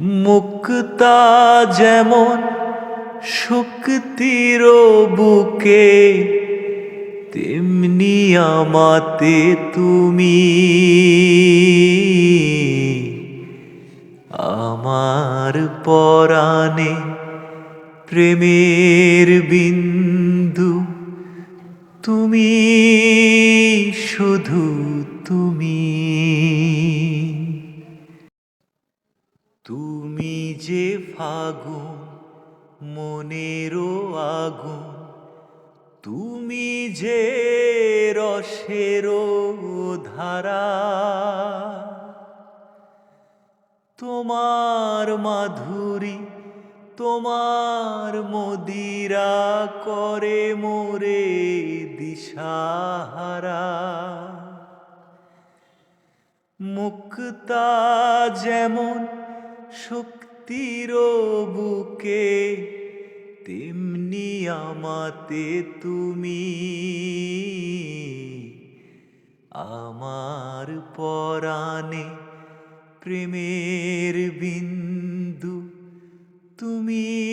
মুক্তা যেমন শক্তির বুকে, তেমনি আমাতে তুমি। আমার পরাণে প্রেমের বিন্দু, তুমি, শুধু তুমি। তুমি যে ফাগুন মনেরও আগুন, তুমি যে রসেরও ধারা। তোমার মাধুরী, তোমার মদিরা করে মোরে দিশাহারা। মুক্তা যেমন শক্তির বুকে, তেমনি আমাতে তুমি। আমার পরাণে প্রেমের বিন্দু, তুমি।